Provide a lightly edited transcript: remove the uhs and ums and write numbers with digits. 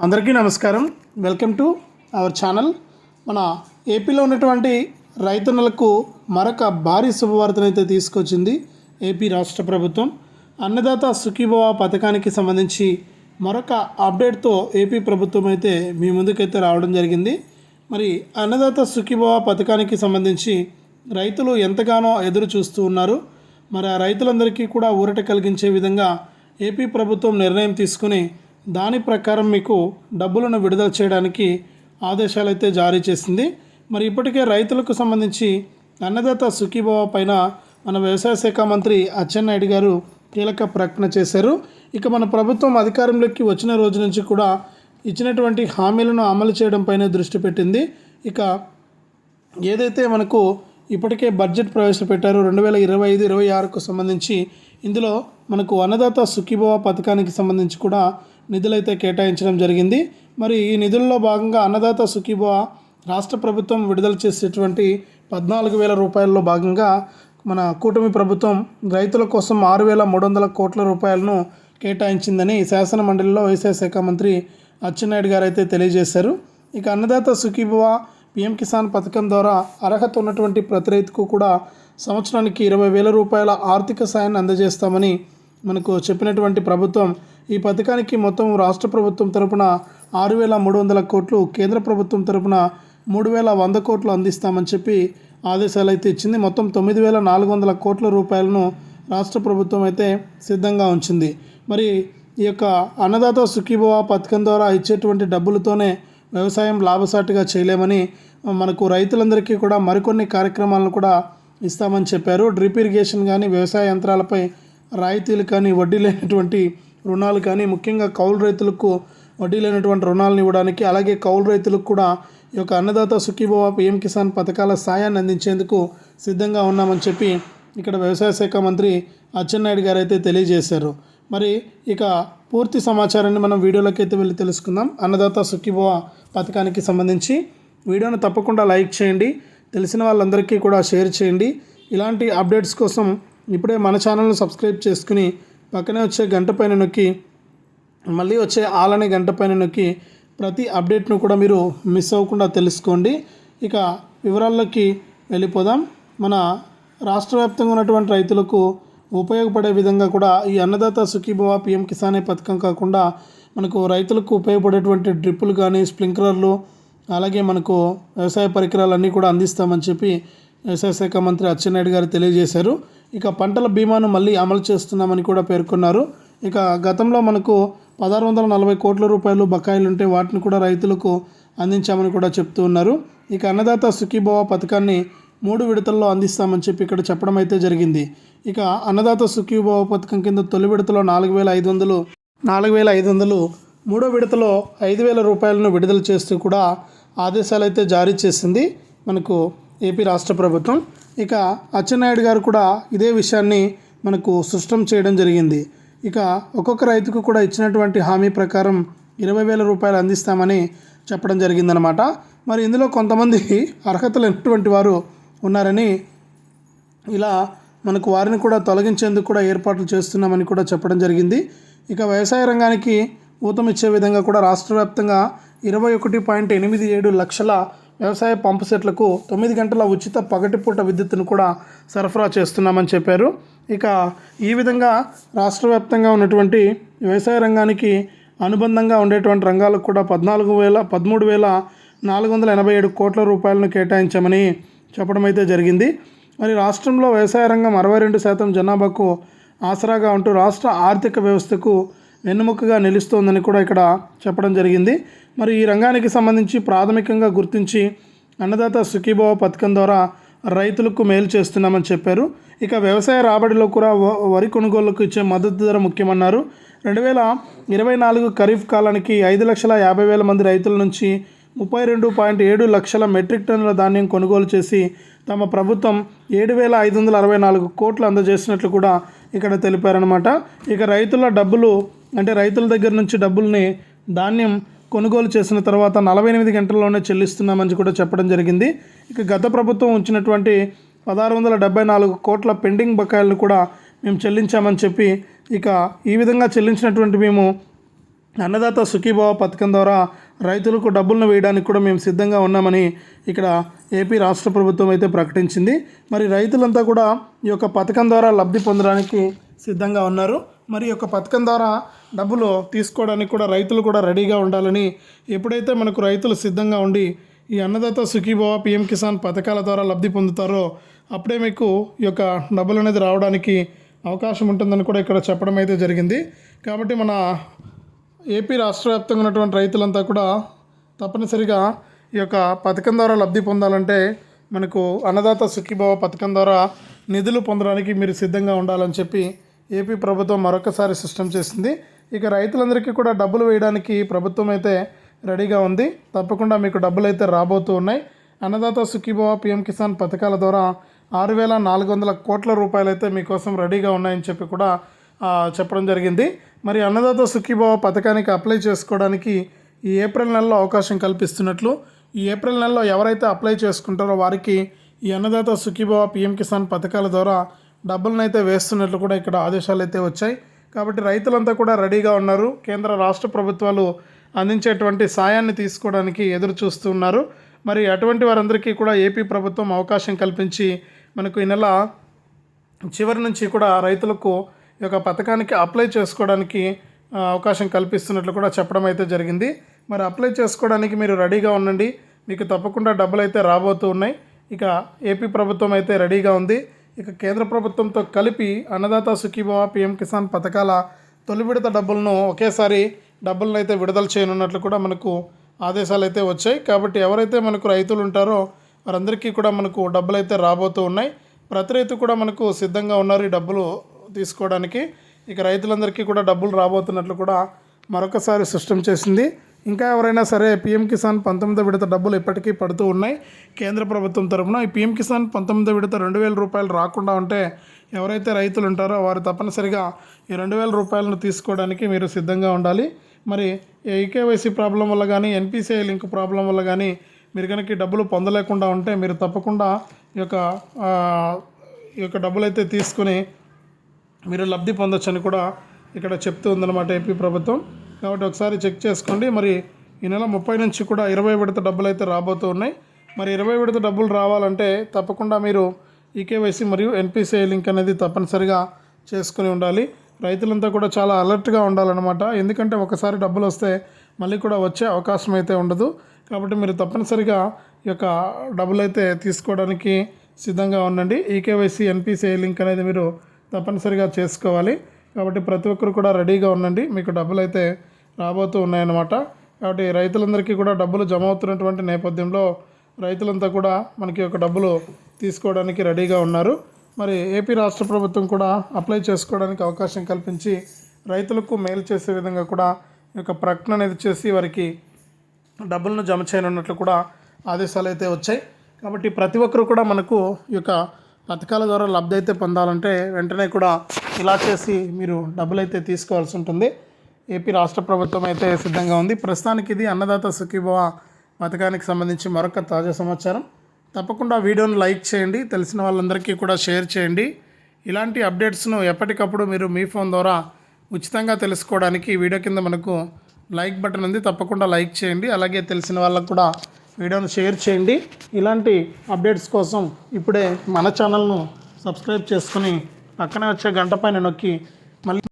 అందరికీ నమస్కారం. Welcome to our channel. మన ఏపీలో ఉన్నటువంటి రైతన్నలకు మరొక భారీ శుభవార్తనైతే తీసుకొచ్చింది ఏపీ రాష్ట్ర ప్రభుత్వం. అన్నదాత సుఖీభవ పథకానికి సంబంధించి మరొక అప్డేట్తో ఏపీ ప్రభుత్వం అయితే మీ ముందుకైతే రావడం జరిగింది. మరి అన్నదాత సుఖీభవ పథకానికి సంబంధించి రైతులు ఎంతగానో ఎదురు చూస్తూ ఉన్నారు. మరి ఆ రైతులందరికీ కూడా ఊరట కలిగించే విధంగా ఏపీ ప్రభుత్వం నిర్ణయం తీసుకుని దాని ప్రకారం మీకు డబ్బులను విడుదల చేయడానికి ఆదేశాలు అయితే జారీ చేసింది. మరి ఇప్పటికే రైతులకు సంబంధించి అన్నదాత సుఖీభవ పైన మన వ్యవసాయ శాఖ మంత్రి అచ్చెన్నాయుడు గారు కీలక ప్రకటన చేశారు. ఇక మన ప్రభుత్వం అధికారంలోకి వచ్చిన రోజు నుంచి కూడా ఇచ్చినటువంటి హామీలను అమలు చేయడం పైన దృష్టి పెట్టింది. ఇక ఏదైతే మనకు ఇప్పటికే బడ్జెట్ ప్రవేశపెట్టారు 2025-26కు సంబంధించి, ఇందులో మనకు అన్నదాత సుఖీభవ పథకానికి సంబంధించి కూడా నిధులైతే కేటాయించడం జరిగింది. మరి ఈ నిధుల్లో భాగంగా అన్నదాత సుఖీభవ రాష్ట్ర ప్రభుత్వం విడుదల చేసేటువంటి 14,000 రూపాయల్లో భాగంగా మన కూటమి ప్రభుత్వం రైతుల కోసం 6,300 కోట్ల రూపాయలను కేటాయించిందని శాసన మండలిలో వ్యవసాయ శాఖ మంత్రి అచ్చెన్నాయుడు గారు అయితే తెలియజేశారు. ఇక అన్నదాత సుఖీభవ పీఎం కిసాన్ పథకం ద్వారా అర్హత ఉన్నటువంటి ప్రతి రైతుకు కూడా సంవత్సరానికి 20,000 రూపాయల ఆర్థిక సాయాన్ని అందజేస్తామని మనకు చెప్పినటువంటి ప్రభుత్వం ఈ పథకానికి మొత్తం రాష్ట్ర ప్రభుత్వం తరపున 6,300 కోట్లు, కేంద్ర ప్రభుత్వం తరపున 3,100 కోట్లు అందిస్తామని చెప్పి ఆదేశాలు అయితే ఇచ్చింది. మొత్తం 9,400 కోట్ల రూపాయలను రాష్ట్ర ప్రభుత్వం అయితే సిద్ధంగా ఉంచింది. మరి ఈ యొక్క అన్నదాత సుఖీభవ పథకం ద్వారా ఇచ్చేటువంటి డబ్బులతోనే వ్యవసాయం లాభసాటిగా చేయలేమని మనకు రైతులందరికీ కూడా మరికొన్ని కార్యక్రమాలను కూడా ఇస్తామని చెప్పారు. డ్రిప్ ఇరిగేషన్ కానీ, వ్యవసాయ యంత్రాలపై రాయితీలు కానీ, వడ్డీ లేనటువంటి రుణాలు కానీ, ముఖ్యంగా కౌలు రైతులకు వడ్డీ లేనటువంటి రుణాలను ఇవ్వడానికి, అలాగే కౌలు రైతులకు కూడా ఈ యొక్క అన్నదాత సుఖీభవ పీఎం కిసాన్ పథకాల సాయాన్ని అందించేందుకు సిద్ధంగా ఉన్నామని చెప్పి ఇక్కడ వ్యవసాయ శాఖ మంత్రి అచ్చెన్నాయుడు గారు అయితే తెలియజేశారు. మరి ఇక పూర్తి సమాచారాన్ని మనం వీడియోలోకి అయితే వెళ్ళి తెలుసుకుందాం. అన్నదాత సుఖీభవ పథకానికి సంబంధించి వీడియోను తప్పకుండా లైక్ చేయండి, తెలిసిన వాళ్ళందరికీ కూడా షేర్ చేయండి. ఇలాంటి అప్డేట్స్ కోసం ఇప్పుడే మన ఛానల్ను సబ్స్క్రైబ్ చేసుకుని పక్కనే వచ్చే గంట పైన నొక్కి, మళ్ళీ వచ్చే ఆల్ అనే గంట పైన నొక్కి ప్రతి అప్డేట్ను కూడా మీరు మిస్ అవ్వకుండా తెలుసుకోండి. ఇక వివరాల్లోకి వెళ్ళిపోదాం. మన రాష్ట్ర వ్యాప్తంగా ఉన్నటువంటి రైతులకు ఉపయోగపడే విధంగా కూడా ఈ అన్నదాత సుఖీభవ పీఎం కిసాన్ పథకం కాకుండా మనకు రైతులకు ఉపయోగపడేటువంటి డ్రిప్పులు కానీ, స్ప్రింక్లర్లు, అలాగే మనకు వ్యవసాయ పరికరాలన్నీ కూడా అందిస్తామని చెప్పి వ్యవసాయ శాఖ మంత్రి అచ్చెన్నాయుడు గారు తెలియజేశారు. ఇక పంటల బీమాను మళ్ళీ అమలు చేస్తున్నామని కూడా పేర్కొన్నారు. ఇక గతంలో మనకు 1,640 కోట్ల రూపాయలు బకాయిలు ఉంటే వాటిని కూడా రైతులకు అందించామని కూడా చెప్తూ ఉన్నారు. ఇక అన్నదాత సుఖీభవ పథకాన్ని 3 విడతల్లో అందిస్తామని చెప్పి ఇక్కడ చెప్పడం అయితే జరిగింది. ఇక అన్నదాత సుఖీభవ పథకం కింద తొలి విడతలో 4,500, మూడో విడతలో 5,000 రూపాయలను విడుదల చేస్తూ కూడా ఆదేశాలు అయితే జారీ చేసింది మనకు ఏపీ రాష్ట్ర ప్రభుత్వం. ఇక అచ్చెన్నాయుడు గారు కూడా ఇదే విషయాన్ని మనకు స్పష్టం చేయడం జరిగింది. ఇక ఒక్కొక్క రైతుకు కూడా ఇచ్చినటువంటి హామీ ప్రకారం 20,000 రూపాయలు అందిస్తామని చెప్పడం జరిగిందనమాట. మరి ఇందులో కొంతమంది అర్హత లేనటువంటి వారు ఉన్నారని, ఇలా మనకు వారిని కూడా తొలగించేందుకు కూడా ఏర్పాట్లు చేస్తున్నామని కూడా చెప్పడం జరిగింది. ఇక వ్యవసాయ రంగానికి ఊతమిచ్చే విధంగా కూడా రాష్ట్ర వ్యాప్తంగా 21.87 లక్షల వ్యవసాయ పంపు సెట్లకు 9 గంటల ఉచిత పగటిపూట విద్యుత్తును కూడా సరఫరా చేస్తున్నామని చెప్పారు. ఇక ఈ విధంగా రాష్ట్ర వ్యాప్తంగా ఉన్నటువంటి వ్యవసాయ రంగానికి అనుబంధంగా ఉండేటువంటి రంగాలకు కూడా 13,487 కోట్ల రూపాయలను కేటాయించామని చెప్పడం అయితే జరిగింది. మరి రాష్ట్రంలో వ్యవసాయ రంగం 62% జనాభాకు ఆసరాగా ఉంటూ రాష్ట్ర ఆర్థిక వ్యవస్థకు వెన్నుముకగా నిలుస్తోందని కూడా ఇక్కడ చెప్పడం జరిగింది. మరి ఈ రంగానికి సంబంధించి ప్రాథమికంగా గుర్తించి అన్నదాత సుఖీభవ పథకం ద్వారా రైతులకు మేలు చేస్తున్నామని చెప్పారు. ఇక వ్యవసాయ రాబడిలో కూడా వరి కొనుగోలుకు ఇచ్చే మద్దతు ధర ముఖ్యమన్నారు. 2024 ఖరీఫ్ కాలానికి 5,50,000 మంది రైతుల నుంచి 32.7 లక్షల మెట్రిక్ టన్నుల ధాన్యం కొనుగోలు చేసి తమ ప్రభుత్వం 7,564 కోట్లు అందజేసినట్లు కూడా ఇక్కడ తెలిపారనమాట. ఇక రైతుల డబ్బులు అంటే రైతుల దగ్గర నుంచి డబ్బుల్ని ధాన్యం కొనుగోలు చేసిన తర్వాత 48 గంటల్లోనే చెల్లిస్తున్నామని కూడా చెప్పడం జరిగింది. ఇక గత ప్రభుత్వం ఉంచినటువంటి 1,674 కోట్ల పెండింగ్ బకాయిలను కూడా మేము చెల్లించామని చెప్పి, ఇక ఈ విధంగా చెల్లించినటువంటి మేము అన్నదాత సుఖీభావ పథకం ద్వారా రైతులకు డబ్బులను వేయడానికి కూడా మేము సిద్ధంగా ఉన్నామని ఇక్కడ ఏపీ రాష్ట్ర ప్రభుత్వం అయితే ప్రకటించింది. మరి రైతులంతా కూడా ఈ యొక్క పథకం ద్వారా లబ్ధి పొందడానికి సిద్ధంగా ఉన్నారు. మరి ఈ యొక్క పథకం ద్వారా డబ్బులు తీసుకోవడానికి కూడా రైతులు కూడా రెడీగా ఉండాలని, ఎప్పుడైతే మనకు రైతులు సిద్ధంగా ఉండి ఈ అన్నదాత సుఖీభావ పిఎం కిసాన్ పథకాల ద్వారా లబ్ధి పొందుతారో అప్పుడే మీకు ఈ యొక్క డబ్బులు అనేది రావడానికి అవకాశం ఉంటుందని కూడా ఇక్కడ చెప్పడం అయితే జరిగింది. కాబట్టి మన ఏపీ రాష్ట్ర వ్యాప్తంగా ఉన్నటువంటి రైతులంతా కూడా తప్పనిసరిగా ఈ యొక్క పథకం ద్వారా లబ్ధి పొందాలంటే మనకు అన్నదాత సుఖీభావ పథకం ద్వారా నిధులు పొందడానికి మీరు సిద్ధంగా ఉండాలని చెప్పి ఏపీ ప్రభుత్వం మరొకసారి సిస్టమ్ చేసింది. ఇక రైతులందరికీ కూడా డబ్బులు వేయడానికి ప్రభుత్వం అయితే రెడీగా ఉంది. తప్పకుండా మీకు డబ్బులు అయితే రాబోతూ ఉన్నాయి. అన్నదాత సుఖీభావ పిఎం కిసాన్ పథకాల ద్వారా 6,400 కోట్ల రూపాయలు అయితే మీకోసం రెడీగా ఉన్నాయని చెప్పి కూడా చెప్పడం జరిగింది. మరి అన్నదాత సుఖీభావ పథకానికి అప్లై చేసుకోవడానికి ఈ ఏప్రిల్ నెలలో అవకాశం కల్పిస్తున్నట్లు, ఈ ఏప్రిల్ నెలలో ఎవరైతే అప్లై చేసుకుంటారో వారికి ఈ అన్నదాత సుఖీభావ పిఎం కిసాన్ పథకాల ద్వారా డబ్బులను అయితే వేస్తున్నట్లు కూడా ఇక్కడ ఆదేశాలు అయితే వచ్చాయి. కాబట్టి రైతులంతా కూడా రెడీగా ఉన్నారు. కేంద్ర రాష్ట్ర ప్రభుత్వాలు అందించేటువంటి సాయాన్ని తీసుకోవడానికి ఎదురు చూస్తున్నారు. మరి అటువంటి వారందరికీ కూడా ఏపీ ప్రభుత్వం అవకాశం కల్పించి మనకు ఈ నెల చివరి నుంచి కూడా రైతులకు ఈ యొక్క పథకానికి అప్లై చేసుకోవడానికి అవకాశం కల్పిస్తున్నట్లు కూడా చెప్పడం అయితే జరిగింది. మరి అప్లై చేసుకోవడానికి మీరు రెడీగా ఉండండి. మీకు తప్పకుండా డబ్బులు అయితే రాబోతూ ఉన్నాయి. ఇక ఏపీ ప్రభుత్వం అయితే రెడీగా ఉంది. ఇక కేంద్ర ప్రభుత్వంతో కలిపి అన్నదాత సుఖీభావ పిఎం కిసాన్ పథకాల తొలి విడత డబ్బులను ఒకేసారి డబ్బులను అయితే విడుదల చేయనున్నట్లు కూడా మనకు ఆదేశాలు అయితే వచ్చాయి. కాబట్టి ఎవరైతే మనకు రైతులు ఉంటారో వారందరికీ కూడా మనకు డబ్బులు అయితే రాబోతూ ఉన్నాయి. ప్రతి రైతు కూడా మనకు సిద్ధంగా ఉన్నారు ఈ డబ్బులు తీసుకోవడానికి. ఇక రైతులందరికీ కూడా డబ్బులు రాబోతున్నట్లు కూడా మరొకసారి సిస్టమ్ చేసింది. ఇంకా ఎవరైనా సరే పిఎం కిసాన్ 19వ విడత డబ్బులు ఇప్పటికీ పడుతూ ఉన్నాయి కేంద్ర ప్రభుత్వం తరఫున. ఈ పిఎం కిసాన్ 19వ విడత 2,000 రూపాయలు రాకుండా ఉంటే ఎవరైతే రైతులు ఉంటారో వారు తప్పనిసరిగా ఈ 2,000 రూపాయలను తీసుకోవడానికి మీరు సిద్ధంగా ఉండాలి. మరి ఈకేవైసీ ప్రాబ్లం వల్ల కానీ ఎన్పిసిఐ లింక్ ప్రాబ్లం వల్ల కానీ మీరు కనుక ఈ డబ్బులు పొందలేకుండా ఉంటే మీరు తప్పకుండా ఈ యొక్క డబ్బులు అయితే తీసుకుని మీరు లబ్ధి పొందొచ్చని కూడా ఇక్కడ చెప్తూ ఉందన్నమాట ఏపీ ప్రభుత్వం. కాబట్టి ఒకసారి చెక్ చేసుకోండి. మరి ఈ నెల 30 నుంచి కూడా 20 విడత డబ్బులు అయితే రాబోతూ ఉన్నాయి. మరి 20 విడత డబ్బులు రావాలంటే తప్పకుండా మీరు ఈకేవైసీ మరియు ఎన్పిసిఐ లింక్ అనేది తప్పనిసరిగా చేసుకుని ఉండాలి. రైతులంతా కూడా చాలా అలర్ట్గా ఉండాలన్నమాట. ఎందుకంటే ఒకసారి డబ్బులు వస్తే మళ్ళీ కూడా వచ్చే అవకాశం అయితే ఉండదు. కాబట్టి మీరు తప్పనిసరిగా ఈ యొక్క డబ్బులు అయితే తీసుకోవడానికి సిద్ధంగా ఉండండి. ఈకేవైసీ ఎన్పిసిఐ లింక్ అనేది మీరు తప్పనిసరిగా చేసుకోవాలి. కాబట్టి ప్రతి ఒక్కరు కూడా రెడీగా ఉండండి. మీకు డబ్బులు అయితే రాబోతూ ఉన్నాయన్నమాట. కాబట్టి రైతులందరికీ కూడా డబ్బులు జమ అవుతున్నటువంటి నేపథ్యంలో రైతులంతా కూడా మనకి ఒక డబ్బులు తీసుకోవడానికి రెడీగా ఉన్నారు. మరి ఏపీ రాష్ట్ర ప్రభుత్వం కూడా అప్లై చేసుకోవడానికి అవకాశం కల్పించి రైతులకు మేలు చేసే విధంగా కూడా ఈ యొక్క ప్రకటన అనేది చేసి వారికి డబ్బులను జమ చేయనున్నట్లు కూడా ఆదేశాలు అయితే వచ్చాయి. కాబట్టి ప్రతి ఒక్కరు కూడా మనకు ఈ యొక్క పథకాల ద్వారా లబ్ధి అయితే పొందాలంటే వెంటనే కూడా ఇలా చేసి మీరు డబ్బులు అయితే తీసుకోవాల్సి ఉంటుంది. ఏపీ రాష్ట్ర ప్రభుత్వం అయితే సిద్ధంగా ఉంది. ప్రస్తుతానికి ఇది అన్నదాత సుఖీభావ పథకానికి సంబంధించి మరొక తాజా సమాచారం. తప్పకుండా వీడియోను లైక్ చేయండి, తెలిసిన వాళ్ళందరికీ కూడా షేర్ చేయండి. ఇలాంటి అప్డేట్స్ను ఎప్పటికప్పుడు మీరు మీ ఫోన్ ద్వారా ఉచితంగా తెలుసుకోవడానికి వీడియో కింద మనకు లైక్ బటన్ ఉంది, తప్పకుండా లైక్ చేయండి. అలాగే తెలిసిన వాళ్ళకు కూడా వీడియోను షేర్ చేయండి. ఇలాంటి అప్డేట్స్ కోసం ఇప్పుడే మన ఛానల్ను సబ్స్క్రైబ్ చేసుకుని పక్కనే వచ్చే గంట పైన నొక్కి